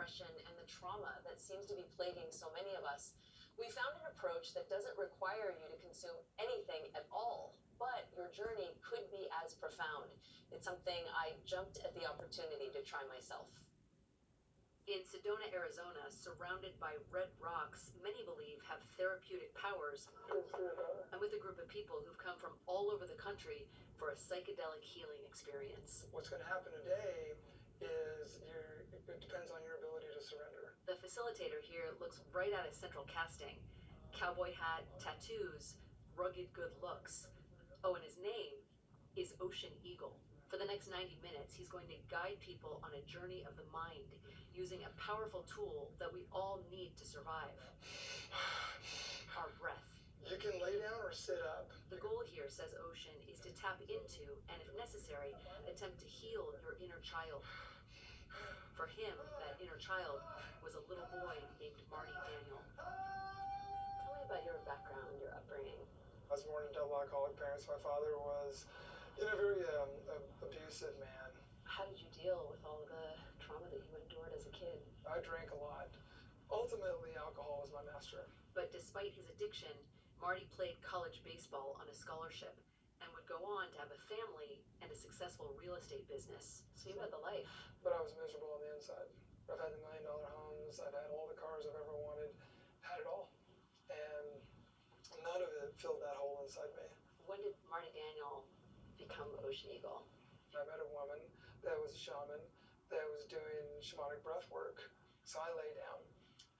depression, and the trauma that seems to be plaguing so many of us, we found an approach that doesn't require you to consume anything at all, but your journey could be as profound. It's something I jumped at the opportunity to try myself. In Sedona, Arizona, surrounded by red rocks many believe have therapeutic powers, I'm with a group of people who've come from all over the country for a psychedelic healing experience. What's going to happen today is it depends on your ability to surrender. The facilitator here looks right out of central casting. Cowboy hat, tattoos, rugged good looks. Oh, and his name is Ocean Eagle. For the next 90 minutes, he's going to guide people on a journey of the mind using a powerful tool that we all need to survive. Our breath. You can lay down or sit up. The goal here, says Ocean, is to tap into, and if necessary, attempt to heal your inner child. For him, that inner child was a little boy named Marty Daniel. Tell me about your background, your upbringing. I was born to double alcoholic parents. My father was a very abusive man. How did you deal with all the trauma that you endured as a kid? I drank a lot. Ultimately, alcohol was my master. But despite his addiction, Marty played college baseball on a scholarship and would go on to have a family and a successful real estate business. So you had the life. But I was miserable on the inside. I've had the $1 million homes. I've had all the cars I've ever wanted. Had it all. And none of it filled that hole inside me. When did Marty Daniel become Ocean Eagle? I met a woman that was a shaman that was doing shamanic breath work. So I lay down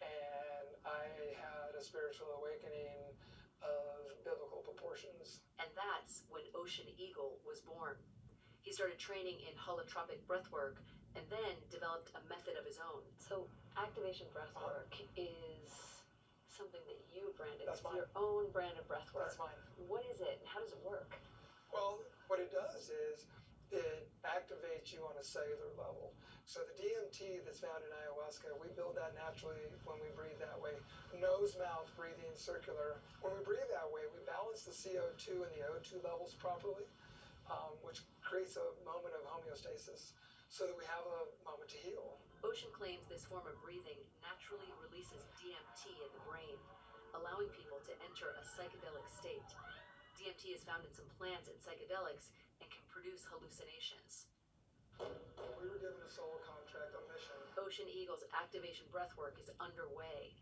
and I had a spiritual awakening of biblical proportions. And that's when Ocean Eagle was born. He started training in holotropic breathwork and then developed a method of his own. So activation breathwork is something that you branded. That's mine. Your own brand of breathwork. That's mine. What is it and how does it work? Well, what it does is it activates you on a cellular level. So the DMT that's found in ayahuasca, we build that naturally when we breathe that way. Nose, mouth, breathing, circular. When we breathe that way, we balance the CO2 and the O2 levels properly, which creates a moment of homeostasis so that we have a moment to heal. Ocean claims this form of breathing naturally releases DMT in the brain, allowing people to enter a psychedelic state. DMT is found in some plants and psychedelics and can produce hallucinations. We were given a soul contract, a mission. Ocean Eagle's activation breathwork is underway.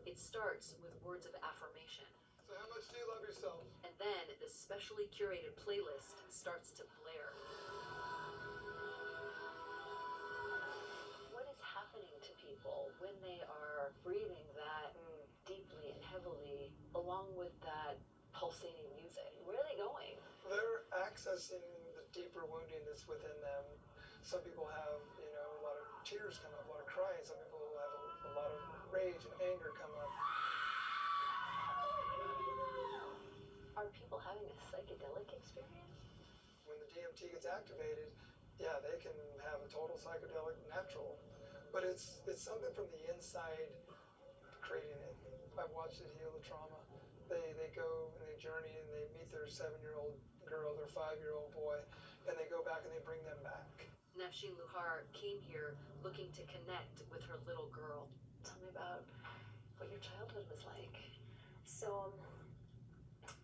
It starts with words of affirmation. So how much do you love yourself? And then the specially curated playlist starts to blare. What is happening to people when they are breathing that deeply and heavily along with that pulsating music? Where are they going? They're accessing the deeper wounding that's within them. Some people have, a lot of tears come up, a lot of crying. Some people have a lot of rage and anger come up. Are people having a psychedelic experience? When the DMT gets activated, yeah, they can have a total psychedelic natural. But it's something from the inside creating it. I've watched it heal the trauma. They go and they journey and they meet their 7-year-old girl, their 5-year-old boy, and they go back and they bring them back. Nafshin Luhar came here looking to connect with her little girl. Tell me about what your childhood was like. So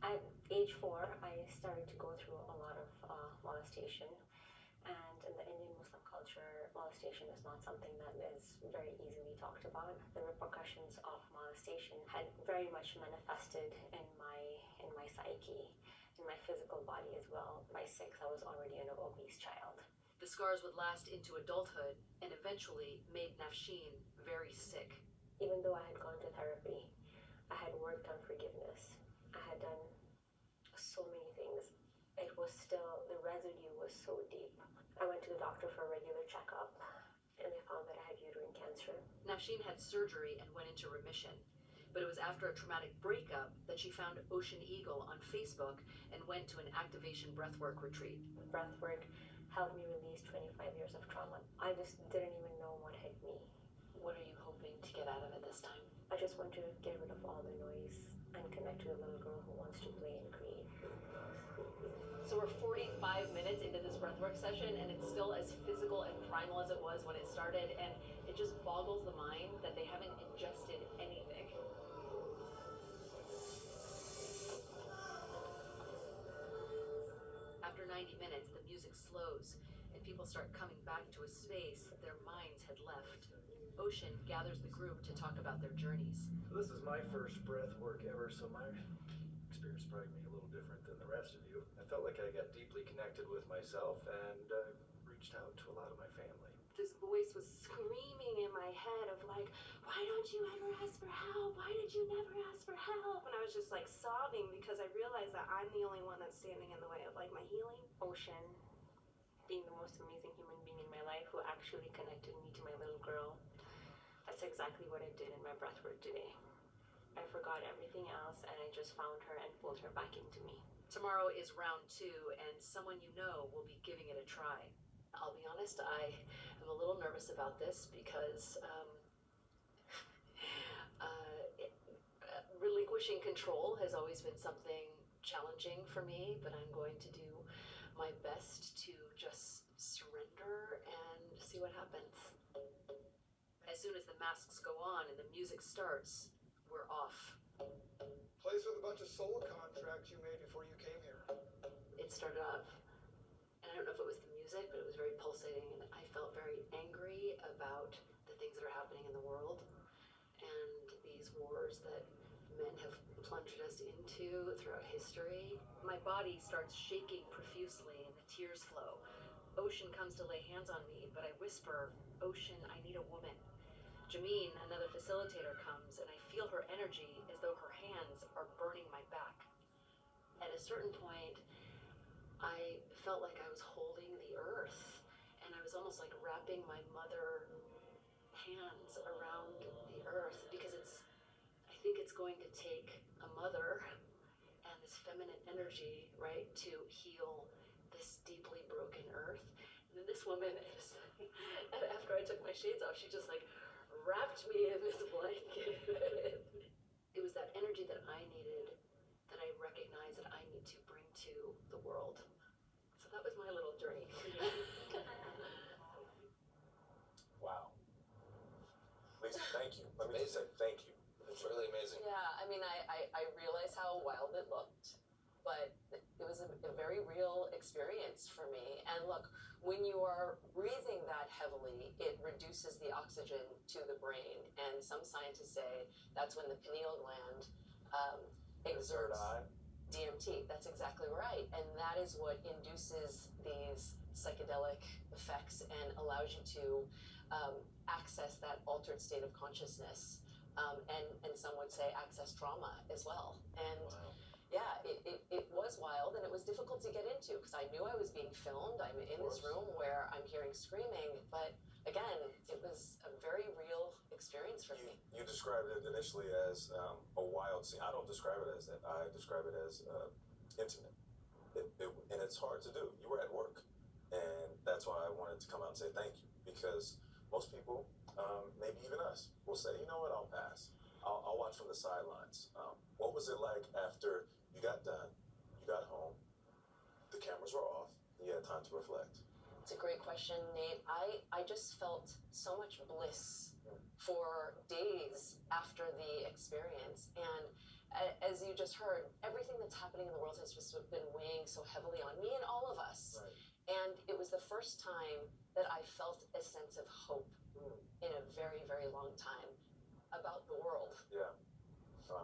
at age 4, I started to go through a lot of molestation. And in the Indian Muslim culture, molestation is not something that is very easily talked about. The repercussions of molestation had very much manifested in my psyche, in my physical body as well. By 6, I was already an obese child. The scars would last into adulthood and eventually made Nafshin very sick. Even though I had gone to therapy, I had worked on forgiveness, I had done so many things, it was still, the residue was so deep. I went to the doctor for a regular checkup and they found that I had uterine cancer. Nafshin had surgery and went into remission. But it was after a traumatic breakup that she found Ocean Eagle on Facebook and went to an activation breathwork retreat. Breathwork helped me release 25 years of trauma. I just didn't even know what hit me. What are you hoping to get out of it this time? I just want to get rid of all the noise and connect to the little girl who wants to play and create. So we're 45 minutes into this breathwork session and it's still as physical and primal as it was when it started, and it It just boggles the mind that they haven't ingested anything. After 90 minutes, the music slows, and people start coming back to a space their minds had left. Ocean gathers the group to talk about their journeys. This is my first breath work ever, so my experience is probably a little different than the rest of you. I felt like I got deeply connected with myself and reached out to a lot of my family. This voice was screaming in my head of like, why don't you ever ask for help? Why did you never ask for help? And I was just like sobbing because I realized that I'm the only one that's standing in the way of like my healing. Ocean, being the most amazing human being in my life who actually connected me to my little girl. That's exactly what I did in my breathwork today. I forgot everything else and I just found her and pulled her back into me. Tomorrow is round 2, and someone you know will be giving it a try. I'll be honest, I am a little nervous about this because relinquishing control has always been something challenging for me, but I'm going to do my best to just surrender and see what happens. As soon as the masks go on and the music starts, we're off. Place with a bunch of soul contracts you made before you came here. It started off, and I don't know if it was the music, but it was very pulsating, and I felt very angry about the things that are happening in the world and these wars that men have plunged us into throughout history. My body starts shaking profusely and the tears flow. Ocean comes to lay hands on me, but I whisper, Ocean, I need a woman. Jameen, another facilitator, comes, and I feel her energy as though her hands are burning my back. At a certain point, I felt like I was holding the earth, and I was almost like wrapping my mother hands around the earth, because I think it's going to take a mother and this feminine energy, right, to heal this deeply broken earth. And then this woman is, and after I took my shades off, she just like wrapped me in this blanket. It was that energy that I needed, that I recognized that I need to bring to the world. So that was my little journey. Wow. Lisa, thank you. Let me just say thank you. It's really amazing. Yeah, I mean, I realize how wild it looked, but it was a very real experience for me. And look, when you are breathing that heavily, it reduces the oxygen to the brain. And some scientists say that's when the pineal gland exerts DMT. That's exactly right. And that is what induces these psychedelic effects and allows you to access that altered state of consciousness. And some would say access trauma as well. And Wow. yeah, it was wild, and it was difficult to get into because I knew I was being filmed. I'm in this room where I'm hearing screaming, but again, it was a very real experience for me. You described it initially as a wild scene. I don't describe it as that. I describe it as intimate. And it's hard to do. You were at work. And that's why I wanted to come out and say thank you. Because most people, maybe even us, will say, you know what, I'll pass. I'll watch from the sidelines. What was it like after you got done, you got home, the cameras were off, you had time to reflect? It's a great question, Nate. I just felt so much bliss for days after the experience. And as you just heard, everything that's happening in the world has just been weighing so heavily on me and all of us. Right. And it was the first time that I felt a sense of hope in a very, very long time about the world. Yeah.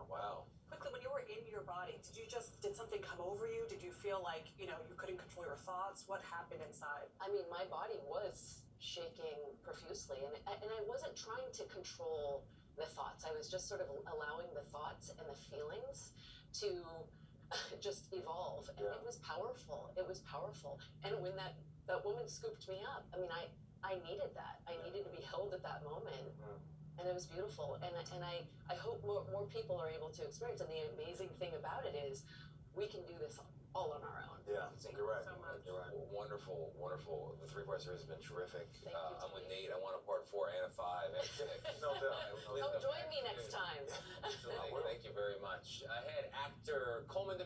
Wow. Quickly, when you were in your body, did something come over you? Did you feel like, you couldn't control your thoughts? What happened inside? I mean, my body was shaking profusely, and I wasn't trying to control the thoughts. I was just sort of allowing the thoughts and the feelings to just evolve, and Yeah. it was powerful. It was powerful. And when that woman scooped me up, I mean, I needed that. I needed to be held at that moment. And it was beautiful, and I hope more people are able to experience. And the amazing thing about it is, we can do this all on our own. Yeah, you're right. so much. You're right. Wonderful, wonderful. The 3-part series has been terrific. Thank you, I'm with Tony. Nate. I want a part 4 and a 5 and 6. No doubt. Please Come come join back. me next time. Thank you very much. Ahead, actor Coleman